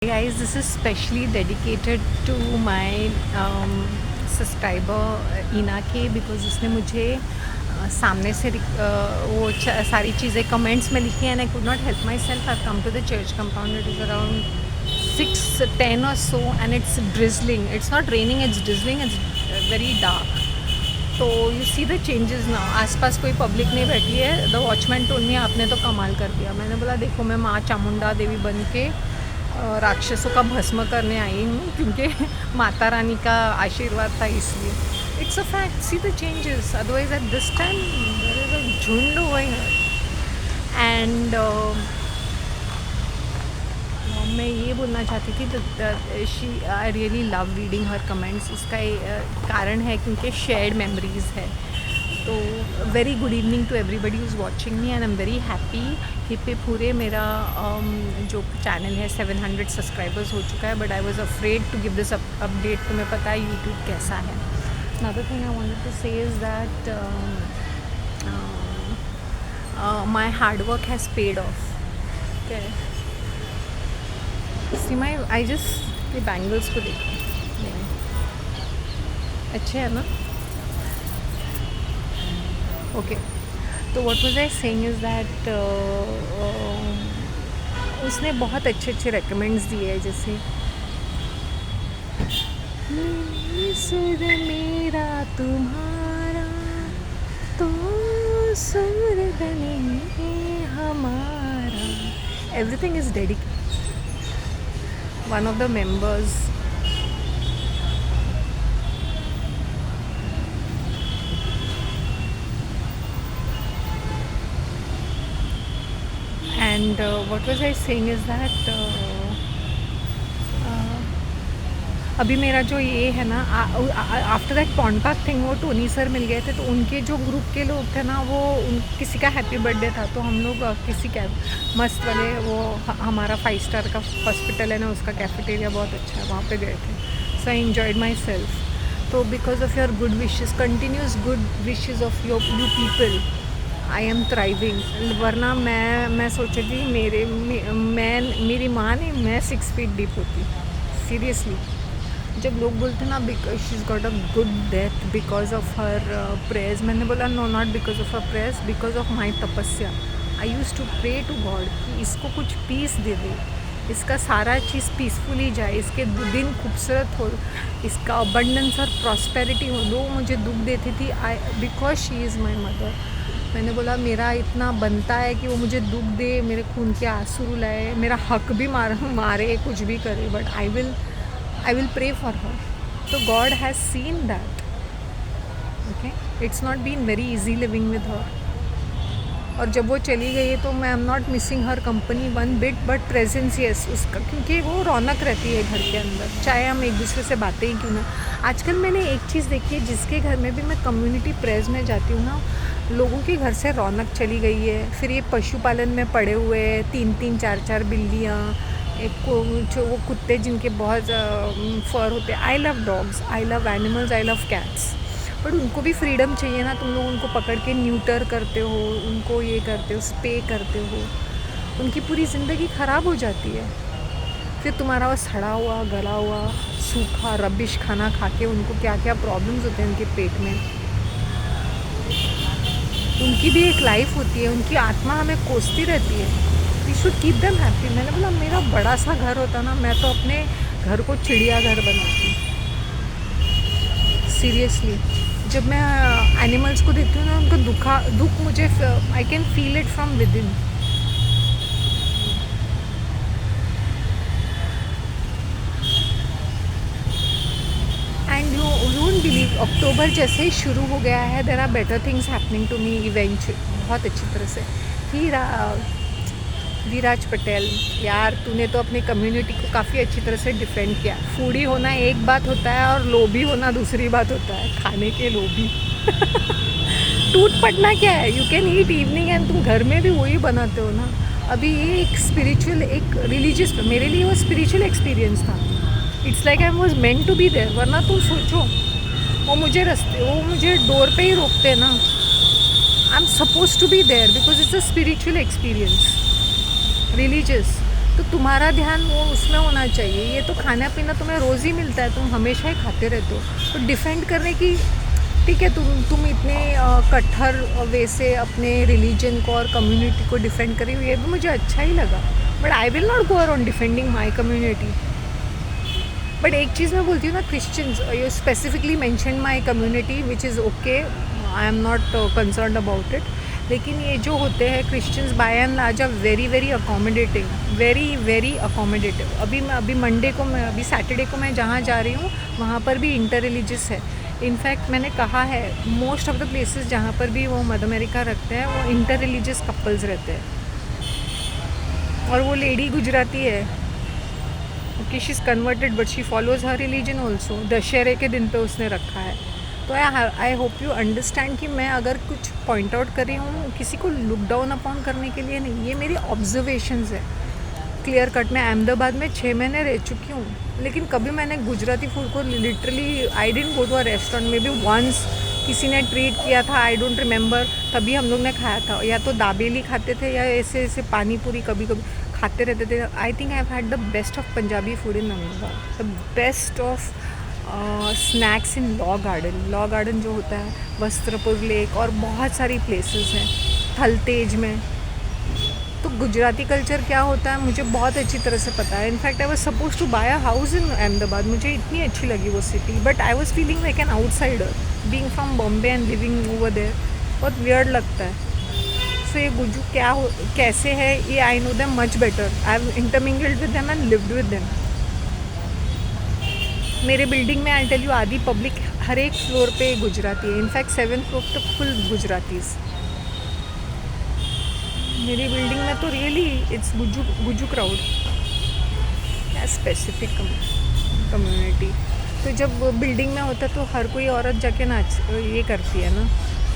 Guys, this is specially dedicated to my subscriber ईना के because उसने मुझे सामने से वो सारी चीज़ें कमेंट्स में लिखी and I could not help my self I come to the church compound. It is around 6:10 or so and it's drizzling. It's not raining, it's drizzling. It's very dark. तो यू सी द चेंजेस ना. आसपास कोई public नहीं बैठी है. The watchman told me आपने तो कमाल कर दिया. मैंने बोला देखो मैं माँ चामुंडा देवी बन के राक्षसों का भस्म करने आई हूँ क्योंकि माता रानी का आशीर्वाद था इसलिए. It's a fact. See the changes. Otherwise at this time there is a झुंड गोइंग एंड मैं ये बोलना चाहती थी she I really love reading her comments. इसका कारण है क्योंकि शेयर्ड मेमोरीज़ है. तो very good evening to everybody is watching me and I am very happy. Hip hip पूरे मेरा जो चैनल है 700 सब्सक्राइबर्स हो चुका है. But I was afraid to give this update. तुम्हें पता है यूट्यूब कैसा है. Another thing I wanted to say is that my hard work has paid off. See my I just ये बैंगल्स को देखो अच्छे है ना. ओके. तो what was I saying is that उसने बहुत अच्छे अच्छे रेकमेंड्स दिए हैं. जैसे सुर मेरा तुम्हारा तो सुर बने हमारा. Everything is dedicated. One of the members and what was I saying is that अभी मेरा जो ये है ना आफ्टर दैट पॉन्डपाक थिंग वो टोनी सर मिल गए थे. तो उनके जो ग्रुप के लोग थे ना वो किसी का हैप्पी बर्थडे था. तो हम लोग किसी मस्त वाले वो हमारा 5 स्टार का हॉस्पिटल है ना उसका कैफेटेरिया बहुत अच्छा है वहाँ पे गए थे. सो आई एन्जॉयड माई सेल्फ. तो because of your good wishes continuous good wishes of you people I am thriving. वरना मैं सोची थी मेरी माँ ने मैं 6 फीट डीप होती. सीरियसली. जब लोग बोलते ना because she is got a good death because of her prayers. मैंने बोला no not because of her prayers because of my तपस्या. I use to pray to God कि इसको कुछ पीस दे दे. इसका सारा चीज़ पीसफुली जाए. इसके दिन खूबसूरत हो. इसका अबंडेंस और प्रॉस्पेरिटी हो. लोग मुझे दुख देती थी because she is my mother. मैंने बोला मेरा इतना बनता है कि वो मुझे दुख दे मेरे खून के आंसू रुलाए मेरा हक भी मारे कुछ भी करे. But I will pray for her. So God has seen that. Okay? It's not been very easy living with her. और जब वो चली गई है तो मैं am not missing her company one bit but presence yes उसका. क्योंकि वो रौनक रहती है घर के अंदर चाहे हम एक दूसरे से बातें ही क्यों ना. आजकल मैंने एक चीज़ देखी है जिसके घर में भी मैं कम्युनिटी प्रेस में जाती हूँ ना लोगों के घर से रौनक चली गई है. फिर ये पशुपालन में पड़े हुए 3-3 4-4 बिल्लियाँ एक जो वो कुत्ते जिनके बहुत फर होते हैं. I love dogs. I love animals. I love cats. But उनको भी फ्रीडम चाहिए ना. तुम लोग उनको पकड़ के न्यूटर करते हो उनको ये करते हो स्पे करते हो. उनकी पूरी ज़िंदगी ख़राब हो जाती है. फिर तुम्हारा वो सड़ा हुआ गला हुआ सूखा रबिश खाना खा के उनको क्या क्या प्रॉब्लम्स होते हैं उनके पेट में. उनकी भी एक लाइफ होती है. उनकी आत्मा हमें कोसती रहती है. We should keep them happy. मैंने बोला मेरा बड़ा सा घर होता ना मैं तो अपने घर को चिड़ियाघर बनाती. सीरियसली. जब मैं एनिमल्स को देखती हूँ ना उनको दुख मुझे I can feel it from within. And you don't believe October जैसे ही शुरू हो गया है there are better things happening to me eventually बहुत अच्छी तरह से. विराज पटेल यार तूने तो अपनी कम्युनिटी को काफ़ी अच्छी तरह से डिफेंड किया. फूडी होना एक बात होता है और लोभी होना दूसरी बात होता है. खाने के लोभी टूट पड़ना क्या है. You can eat evening and तुम घर में भी वही बनाते हो ना. अभी ये एक स्पिरिचुअल एक रिलीजियस मेरे लिए वो स्पिरिचुअल एक्सपीरियंस था. It's like I was meant to be there. वरना तुम सोचो वो मुझे डोर पे ही रोकते ना. I am suppose to be there because it's a spiritual experience. Religious तो तुम्हारा ध्यान वो उसमें होना चाहिए। ये तो खाना पीना तुम्हें रोज़ ही मिलता है, तुम हमेशा ही खाते रहते हो, तो डिफेंड करने की ठीक है, तुम इतने कट्टर वे से अपने रिलीजन को और कम्युनिटी को डिफेंड करी हुई, ये भी मुझे अच्छा ही लगा, but I will not go around defending my community. But एक चीज़ मैं बोलती हूँ ना, Christians, you specifically mention my community which is okay, I am not concern about it. लेकिन ये जो होते हैं Christians by and large are very very accommodative, very very accommodative. अभी मंडे को मैं, अभी सैटरडे को मैं जहाँ जा रही हूँ वहाँ पर भी इंटर रिलीजियस है। इनफैक्ट मैंने कहा है, मोस्ट ऑफ द प्लेसेस जहाँ पर भी वो मदर अमेरिका रखते हैं वो इंटर रिलीजियस कपल्स रहते हैं, और वो लेडी गुजराती है। Okay, she is converted but she follows her religion also. दशहरे के दिन पे उसने रखा है। तो आई होप यू अंडरस्टैंड कि मैं अगर कुछ पॉइंट आउट कर रही हूँ किसी को लुक डाउन अपॉन करने के लिए नहीं, ये मेरी ऑब्जर्वेशंस है। क्लियर कट, मैं अहमदाबाद में 6 महीने रह चुकी हूँ, लेकिन कभी मैंने गुजराती फूड को literally, I didn't go to a restaurant, maybe once किसी ने ट्रीट किया था, आई डोंट रिमेंबर, तभी हम लोग ने खाया था। या तो दाबेली खाते थे या ऐसे ऐसे पानी पूरी कभी कभी खाते रहते थे। I think I have had the best of Punjabi food in Ahmedabad, the best of snacks in law garden जो होता है, वस्त्रपुर लेक, और बहुत सारी प्लेसेस हैं थलतेज में। तो गुजराती कल्चर क्या होता है मुझे बहुत अच्छी तरह से पता है। In fact I was suppose to buy a house in Ahmedabad, मुझे इतनी अच्छी लगी वो city, but I was feeling like an outsider being from Bombay and living over there. बहुत वियर्ड लगता है। सो ये गुज्जू क्या हो, कैसे है, ये I know them much better, I have intermingled with them and lived with them. मेरे बिल्डिंग में आई टेल यू, आधी पब्लिक हर एक फ्लोर पे गुजराती है। इनफैक्ट 7th फ्लोर तक फुल गुजरातीज़। मेरी बिल्डिंग में तो रियली इट्स गुज्जू क्राउड, क्या स्पेसिफिक कम्युनिटी। तो जब बिल्डिंग में होता है तो हर कोई औरत जाके नाच ये करती है ना,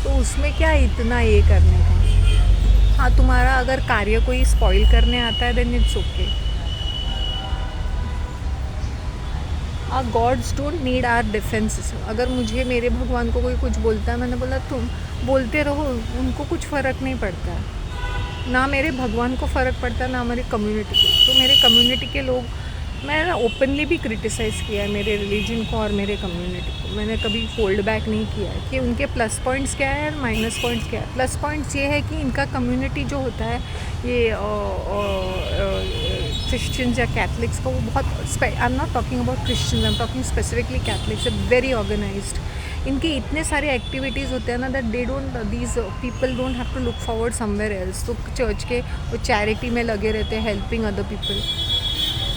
तो उसमें क्या इतना ये करने का। हाँ, तुम्हारा अगर कार्य कोई स्पॉइल करने आता है then it's okay. Our gods don't need our defenses. अगर मुझे मेरे भगवान को कोई कुछ बोलता है, मैंने बोला तुम बोलते रहो, उनको कुछ फ़र्क नहीं पड़ता है। ना मेरे भगवान को फ़र्क पड़ता है ना मेरी कम्युनिटी को। तो मेरे कम्युनिटी के लोग, मैंने ओपनली भी क्रिटिसाइज़ किया है मेरे रिलीजन को और मेरे कम्युनिटी को। मैंने कभी होल्ड बैक नहीं किया है कि उनके प्लस पॉइंट्स क्या है और माइनस पॉइंट्स क्या है। प्लस पॉइंट्स ये है कि इनका कम्युनिटी जो होता है, ये क्रिश्चियंस या कैथलिक्स का, वो बहुत, I am not talking about Christians, I am talking specifically Catholics, very organized. इनके इतने सारे एक्टिविटीज़ होते हैं ना, that they don't, these people don't have to look forward somewhere else. तो चर्च के वो चैरिटी में लगे रहते हैं, हेल्पिंग अदर पीपल,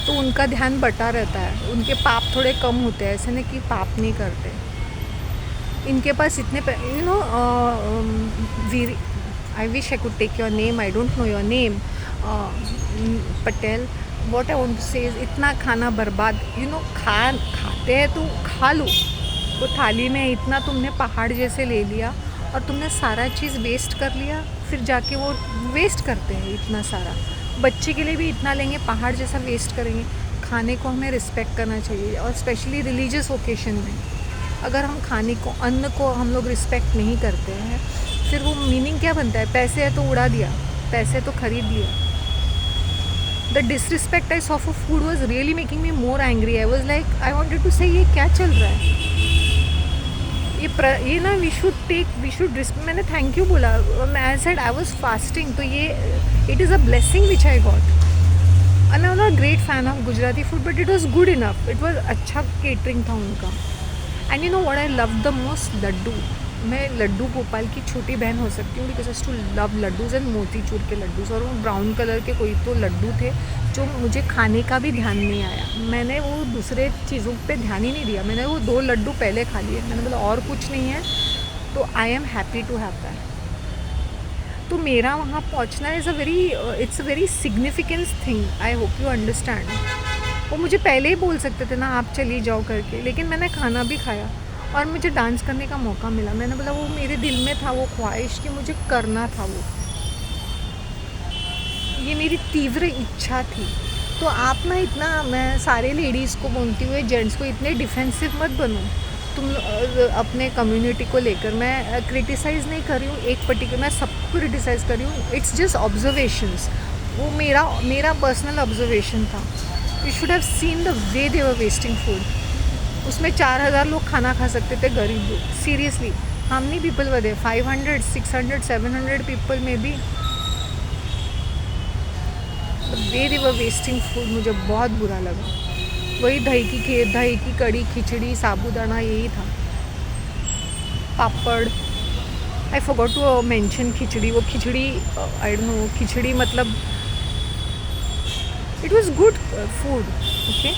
तो उनका ध्यान बटा रहता है। उनके पाप थोड़े कम होते हैं, ऐसे नहीं कि पाप नहीं करते। इनके पास इतने, you know, I wish I could take your name, I don't know your name, Patel. What I want to say, इतना खाना बर्बाद, यू नो, खाते हैं तो खा लो। वो थाली में इतना तुमने पहाड़ जैसे ले लिया और तुमने सारा चीज़ वेस्ट कर लिया, फिर जाके वो वेस्ट करते हैं इतना सारा। बच्चे के लिए भी इतना लेंगे, पहाड़ जैसा वेस्ट करेंगे। खाने को हमें रिस्पेक्ट करना चाहिए, और स्पेशली रिलीजियस ओकेशन में अगर हम खाने को, अन्न को हम लोग रिस्पेक्ट नहीं करते हैं, फिर वो मीनिंग क्या बनता है? पैसे है तो उड़ा दिया, पैसे तो खरीद लिया। The disrespect I saw for food was really making me more angry. I was like, I wanted to say ये क्या चल रहा है, ये ना, वी शुड मैंने थैंक यू बोला। I said I was fasting, तो ये it is a blessing which I got. And I am not great fan of Gujarati food, but it was good enough, it was अच्छा catering था उनका। And you know what I love the most? Laddu. मैं लड्डू गोपाल की छोटी बहन हो सकती हूँ, because I too love laddoos and मोतीचूर के लड्डूज़। और वो ब्राउन कलर के कोई तो लड्डू थे जो मुझे खाने का भी ध्यान नहीं आया, मैंने वो दूसरे चीज़ों पे ध्यान ही नहीं दिया, मैंने वो 2 लड्डू पहले खा लिए। मैंने बोला और कुछ नहीं है, तो I am happy to have that. तो मेरा वहाँ पहुँचना it's a very significance thing. I hope you understand. वो मुझे पहले ही बोल सकते थे ना आप चली जाओ करके, लेकिन मैंने खाना भी खाया और मुझे डांस करने का मौका मिला। मैंने बोला वो मेरे दिल में था, वो ख्वाहिश कि मुझे करना था, वो ये मेरी तीव्र इच्छा थी। तो आप ना इतना, मैं सारे लेडीज़ को बोलती हुए जेंट्स को, इतने डिफेंसिव मत बनो तुम अपने कम्युनिटी को लेकर। मैं क्रिटिसाइज़ नहीं कर रही हूँ एक पर्टिकुलर, मैं सबको क्रिटिसाइज़ कर रही हूँ। It's just observations. वो मेरा मेरा पर्सनल ऑब्जर्वेशन था। You should have seen the way they were wasting food. उसमें 4000 लोग खाना खा सकते थे, गरीब लोग। Seriously, how many people were there? 500, 600, 700 people में बी। The way they were wasting food मुझे बहुत बुरा लगा। वही दही की कड़ी, खिचड़ी, साबूदाना, यही था। पापड़। आई फॉरगॉट टू मेंशन खिचड़ी। वो खिचड़ी, आई डोंट नो, खिचड़ी मतलब it was good food. Okay,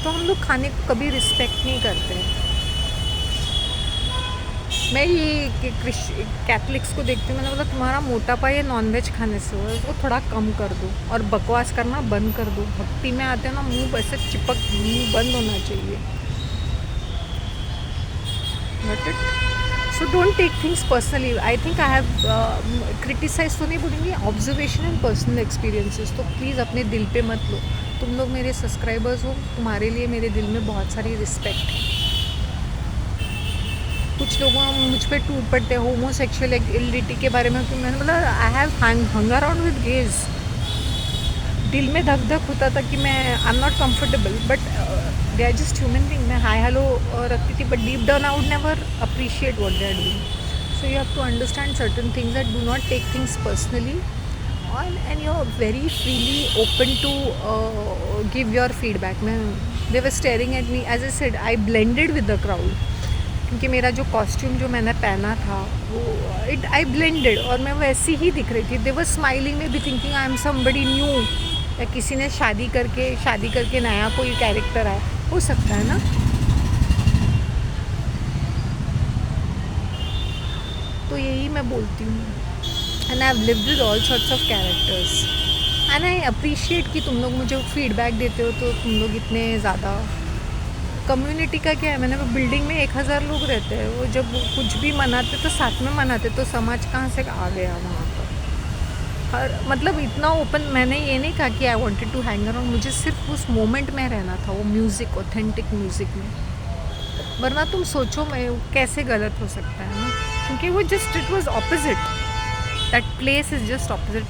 तो हम लोग खाने को कभी रिस्पेक्ट नहीं करते हैं। मैं ये कैथलिक्स को देखती हूँ, मैंने बोला तुम्हारा मोटापा ये नॉनवेज खाने से हो, उसको थोड़ा कम कर दो और बकवास करना बंद कर दो। भक्ति में आते हैं ना, मुंह ऐसे चिपक, मुंह बंद होना चाहिए। Got it? So don't take things personally. I think I have criticized तो नहीं बोलेंगे, ऑब्जर्वेशन एंड पर्सनल एक्सपीरियंसेस। तो प्लीज़ अपने दिल पे मत लो। तुम लोग मेरे सब्सक्राइबर्स हो, तुम्हारे लिए मेरे दिल में बहुत सारी रिस्पेक्ट है। कुछ लोगों मुझ पे टूट पड़ते हैं होमोसेक्सुअलिटी के बारे में, कि मैंने बोला I have hung around with gays. दिल में धक धक होता था कि मैं I am not comfortable, but they are just human being. मैं हाई हेलो रखती थी, but deep down I would never appreciate what they are doing. So you have to understand certain things, that do not take things personally, and you're very freely open to give your feedback. They were staring at me, as I said, I blended with the crowd, क्योंकि मेरा जो costume जो मैंने पहना था वो आई blended, और मैं वैसी ही दिख रही थी। दे वर स्माइलिंग, में भी thinking I am somebody new, या किसी ने शादी करके नया कोई कैरेक्टर आया, हो सकता है ना। तो यही मैं बोलती हूँ। And I have lived with all sorts of characters, and I appreciate कि तुम लोग मुझे फीडबैक देते हो। तो तुम लोग इतने ज़्यादा, कम्युनिटी का क्या है, मैंने वो बिल्डिंग में 1000 लोग रहते हैं, वो जब कुछ भी मनाते तो साथ में मनाते, तो समाज कहाँ से आ गया वहाँ पर। और मतलब इतना ओपन, मैंने ये नहीं कहा कि I wanted to hang around, मुझे सिर्फ उस मोमेंट में रहना था, वो म्यूज़िक, ऑथेंटिक म्यूज़िक में। वरना तुम सोचो मैं कैसे गलत हो सकता है ना, क्योंकि वो just it was opposite, that place is just opposite.